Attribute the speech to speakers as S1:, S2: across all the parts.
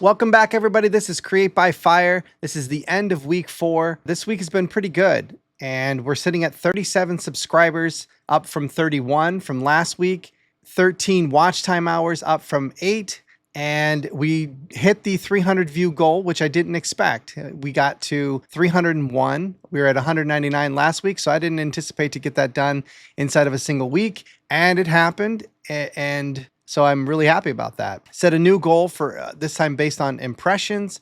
S1: Welcome back, everybody. This is Create by Fire. This is the end of week 4. This week has been pretty good, and we're sitting at 37 subscribers, up from 31 from last week, 13 watch time hours, up from 8, and we hit the 300 view goal, which I didn't expect. We got to 301. We were at 199 last week, so I didn't anticipate to get that done inside of a single week, and it happened, and so I'm really happy about that. Set a new goal for this time based on impressions,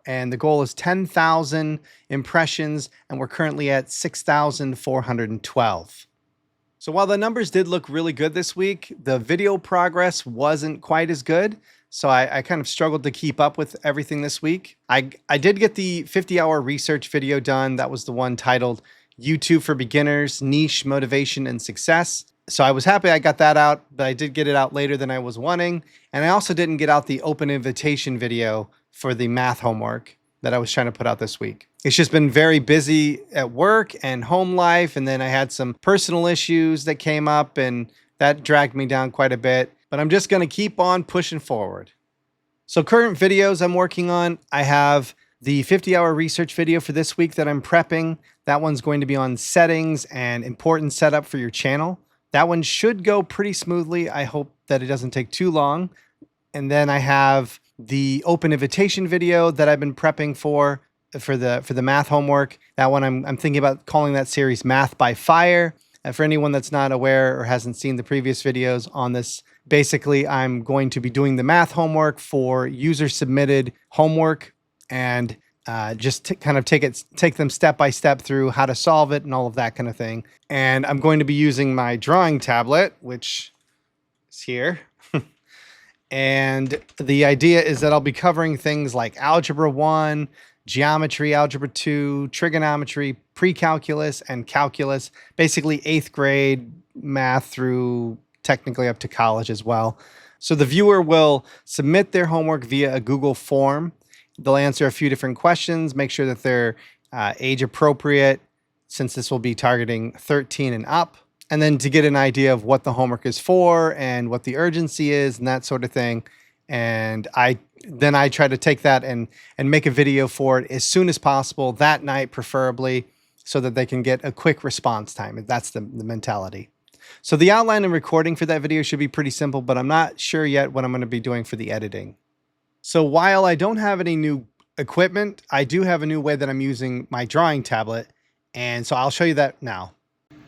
S1: and the goal is 10,000 impressions, and we're currently at 6,412. So while the numbers did look really good this week, the video progress wasn't quite as good. So I kind of struggled to keep up with everything this week. I did get the 50-hour research video done. That was the one titled YouTube for Beginners, Niche, Motivation, and Success. So I was happy I got that out, but I did get it out later than I was wanting. And I also didn't get out the open invitation video for the math homework that I was trying to put out this week. It's just been very busy at work and home life. And then I had some personal issues that came up and that dragged me down quite a bit. But I'm just going to keep on pushing forward. So current videos I'm working on, I have the 50-hour research video for this week that I'm prepping. That one's going to be on settings and important setup for your channel. That one should go pretty smoothly. I hope that it doesn't take too long. And then I have the open invitation video that I've been prepping for the math homework. That one I'm thinking about calling that series Math by Fire. And for anyone that's not aware or hasn't seen the previous videos on this, basically I'm going to be doing the math homework for user submitted homework and just to kind of take them step by step through how to solve it and all of that kind of thing. And I'm going to be using my drawing tablet, which is here. And the idea is that I'll be covering things like Algebra 1, Geometry, Algebra 2, Trigonometry, Pre-Calculus, and Calculus. Basically 8th grade math through technically up to college as well. So the viewer will submit their homework via a Google form. They'll answer a few different questions, make sure that they're age appropriate, since this will be targeting 13 and up. And then to get an idea of what the homework is for and what the urgency is and that sort of thing. And I try to take that and make a video for it as soon as possible, that night preferably, so that they can get a quick response time. That's the mentality. So the outline and recording for that video should be pretty simple, but I'm not sure yet what I'm going to be doing for the editing. So while I don't have any new equipment, I do have a new way that I'm using my drawing tablet. And so I'll show you that now.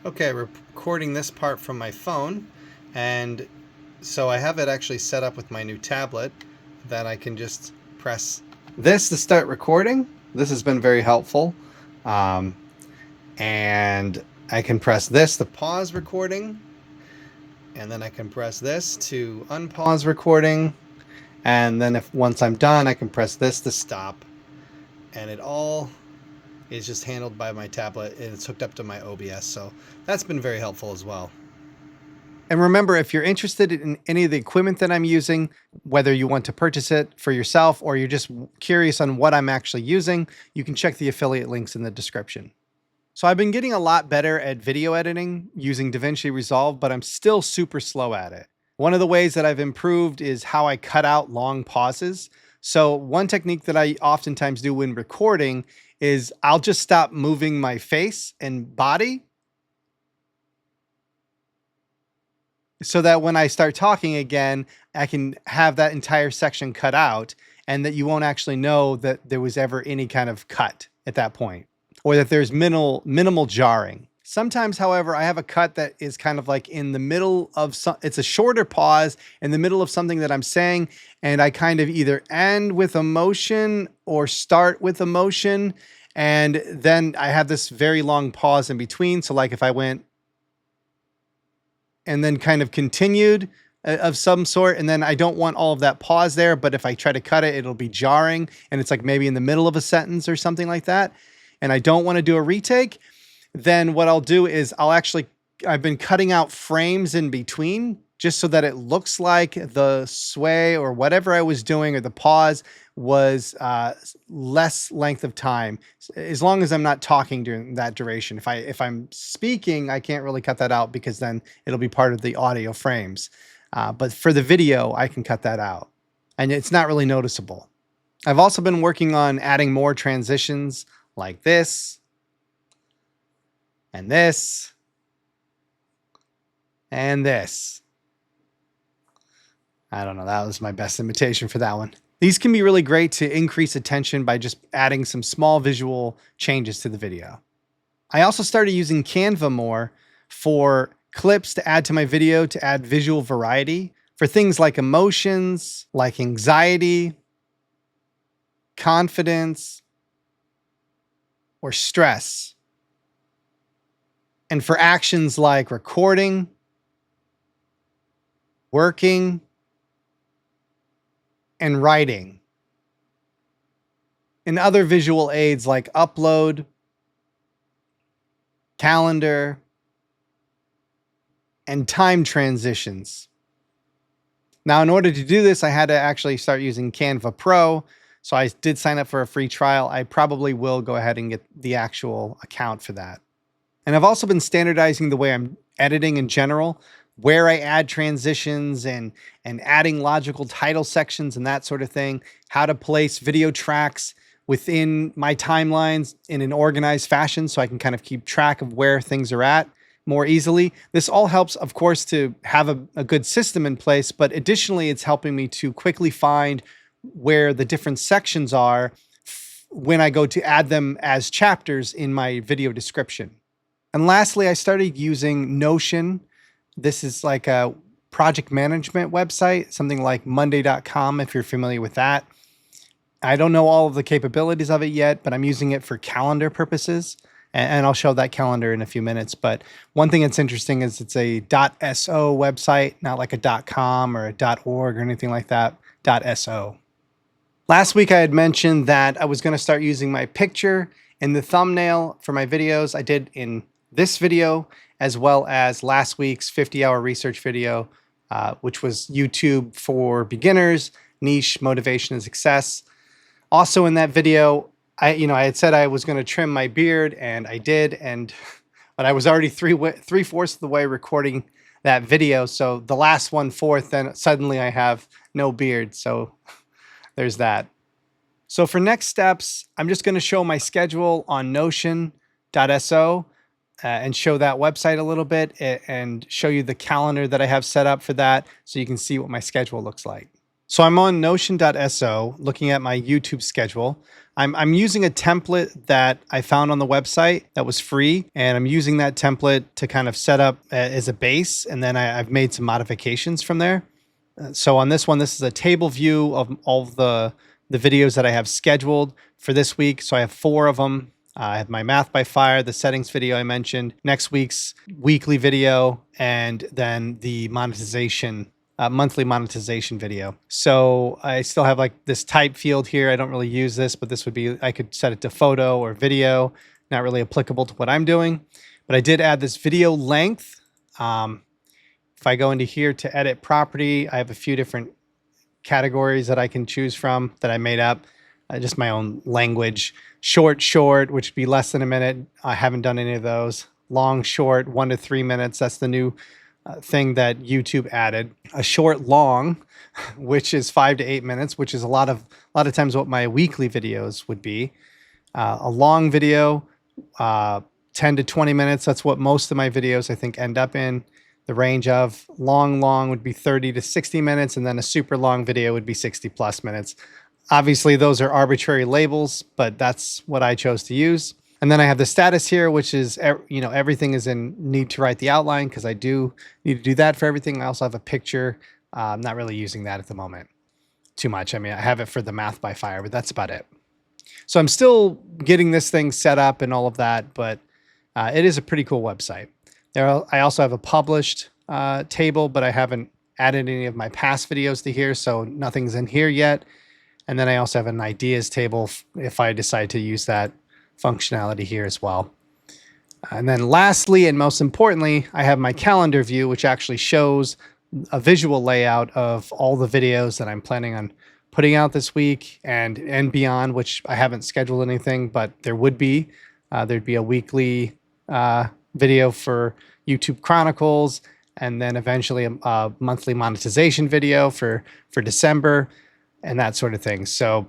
S1: Okay, we're recording this part from my phone. And so I have it actually set up with my new tablet that I can just press this to start recording. This has been very helpful. And I can press this to pause recording. And then I can press this to unpause recording. And then once I'm done, I can press this to stop. And it all is just handled by my tablet, and it's hooked up to my OBS. So that's been very helpful as well. And remember, if you're interested in any of the equipment that I'm using, whether you want to purchase it for yourself or you're just curious on what I'm actually using, you can check the affiliate links in the description. So I've been getting a lot better at video editing using DaVinci Resolve, but I'm still super slow at it. One of the ways that I've improved is how I cut out long pauses. So one technique that I oftentimes do when recording is I'll just stop moving my face and body so that when I start talking again, I can have that entire section cut out and that you won't actually know that there was ever any kind of cut at that point, or that there's minimal jarring. Sometimes, however, I have a cut that is kind of like in the middle of it's a shorter pause in the middle of something that I'm saying, and I kind of either end with emotion or start with emotion, and then I have this very long pause in between. So like if I went and then kind of continued of some sort, and then I don't want all of that pause there, but if I try to cut it, it'll be jarring, and it's like maybe in the middle of a sentence or something like that, and I don't want to do a retake. Then what I'll do is I've been cutting out frames in between just so that it looks like the sway or whatever I was doing or the pause was less length of time, as long as I'm not talking during that duration. If I'm speaking, I can't really cut that out because then it'll be part of the audio frames. But for the video, I can cut that out, and it's not really noticeable. I've also been working on adding more transitions like this and this and this. I don't know, that was my best imitation for that one. These can be really great to increase attention by just adding some small visual changes to the video. I also started using Canva more for clips to add to my video to add visual variety for things like emotions, like anxiety, confidence, or stress. And for actions like recording, working, and writing. And other visual aids like upload, calendar, and time transitions. Now, in order to do this, I had to actually start using Canva Pro. So I did sign up for a free trial. I probably will go ahead and get the actual account for that. And I've also been standardizing the way I'm editing in general, where I add transitions and adding logical title sections and that sort of thing, how to place video tracks within my timelines in an organized fashion so I can kind of keep track of where things are at more easily. This all helps, of course, to have a good system in place, but additionally, it's helping me to quickly find where the different sections are when I go to add them as chapters in my video description. And lastly, I started using Notion. This is like a project management website, something like monday.com, if you're familiar with that. I don't know all of the capabilities of it yet, but I'm using it for calendar purposes. And I'll show that calendar in a few minutes. But one thing that's interesting is it's a .so website, not like a .com or a .org or anything like that, .so. Last week, I had mentioned that I was going to start using my picture in the thumbnail for my videos. I did in this video, as well as last week's 50-hour research video, which was YouTube for beginners, niche, motivation, and success. Also in that video, I had said I was going to trim my beard, and I did, but I was already three-fourths of the way recording that video. So the last 1/4, then suddenly I have no beard. So there's that. So for next steps, I'm just going to show my schedule on Notion.so and show that website a little bit and show you the calendar that I have set up for that so you can see what my schedule looks like. So I'm on Notion.so looking at my YouTube schedule. I'm using a template that I found on the website that was free, and I'm using that template to kind of set up as a base, and then I've made some modifications from there. So on this one, this is a table view of all of the videos that I have scheduled for this week. So I have 4 of them. I have my Math by Fire, the settings video I mentioned, next week's weekly video, and then the monetization monthly monetization video. So I still have like this type field here. I don't really use this, but this would be, I could set it to photo or video, not really applicable to what I'm doing. But I did add this video length. If I go into here to edit property, I have a few different categories that I can choose from that I made up, just my own language. Short, which would be less than a minute. I haven't done any of those. Long, short, 1 to 3 minutes. That's the new thing that YouTube added. A short long, which is 5 to 8 minutes, which is a lot of times what my weekly videos would be. A long video, 10 to 20 minutes. That's what most of my videos I think end up in the range of. Long would be 30 to 60 minutes, and then a super long video would be 60 plus minutes. Obviously, those are arbitrary labels, but that's what I chose to use. And then I have the status here, which is, everything is in need to write the outline because I do need to do that for everything. I also have a picture. I'm not really using that at the moment too much. I mean, I have it for the Math by Fire, but that's about it. So I'm still getting this thing set up and all of that, but it is a pretty cool website. I also have a published table, but I haven't added any of my past videos to here, so nothing's in here yet. And then I also have an ideas table if I decide to use that functionality here as well. And then lastly, and most importantly, I have my calendar view, which actually shows a visual layout of all the videos that I'm planning on putting out this week and beyond, which I haven't scheduled anything, but there would be. There'd be a weekly video for YouTube Chronicles, and then eventually a monthly monetization video for December and that sort of thing. So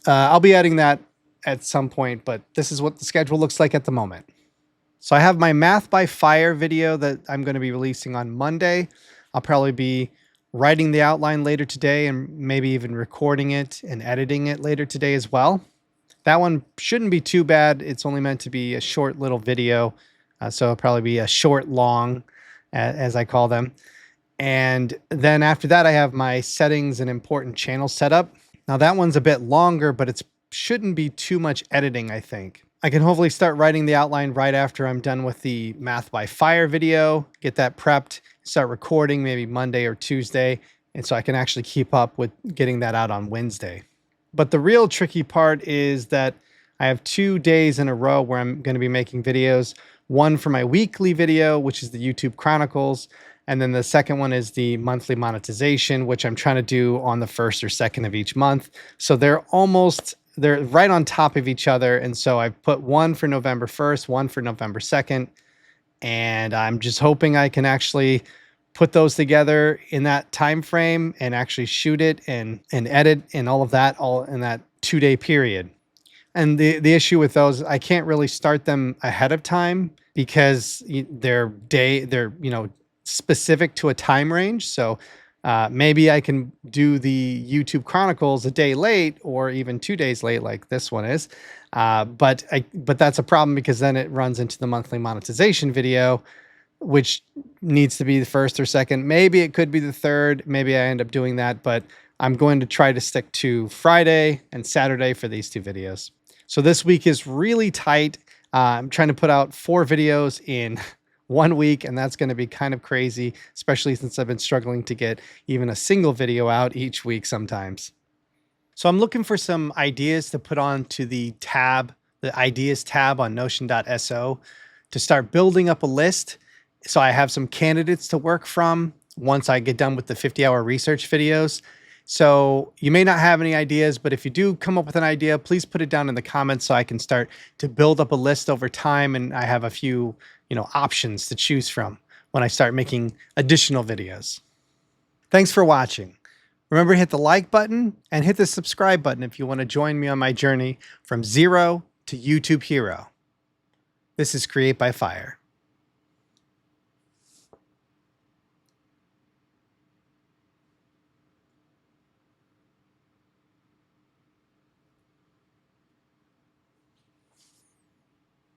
S1: I'll be adding that at some point, but this is what the schedule looks like at the moment. So I have my Math by Fire video that I'm going to be releasing on Monday. I'll probably be writing the outline later today and maybe even recording it and editing it later today as well. That one shouldn't be too bad. It's only meant to be a short little video. So it'll probably be a short long, as I call them. And then after that, I have my settings and important channels set up. Now that one's a bit longer, but it shouldn't be too much editing, I think. I can hopefully start writing the outline right after I'm done with the Math by Fire video, get that prepped, start recording maybe Monday or Tuesday. And so I can actually keep up with getting that out on Wednesday. But the real tricky part is that I have 2 days in a row where I'm going to be making videos. One for my weekly video, which is the YouTube Chronicles. And then the second one is the monthly monetization, which I'm trying to do on the 1st or 2nd of each month. So they're right on top of each other. And so I've put one for November 1st, one for November 2nd. And I'm just hoping I can actually put those together in that time frame and actually shoot it and edit and all of that all in that 2-day period. And the issue with those, I can't really start them ahead of time because they're specific to a time range. So maybe I can do the YouTube Chronicles a day late or even 2 days late like this one is. But that's a problem because then it runs into the monthly monetization video, which needs to be the 1st or 2nd. Maybe it could be the 3rd. Maybe I end up doing that, but I'm going to try to stick to Friday and Saturday for these 2 videos. So this week is really tight. I'm trying to put out 4 videos in 1 week, and that's going to be kind of crazy, especially since I've been struggling to get even a single video out each week sometimes. So I'm looking for some ideas to put on to the ideas tab on notion.so to start building up a list. So I have some candidates to work from once I get done with the 50-hour research videos. So you may not have any ideas, but if you do come up with an idea, please put it down in the comments so I can start to build up a list over time. And I have a few, options to choose from when I start making additional videos. Thanks for watching. Remember to hit the like button and hit the subscribe button if you want to join me on my journey from zero to YouTube hero. This is Create by Fire.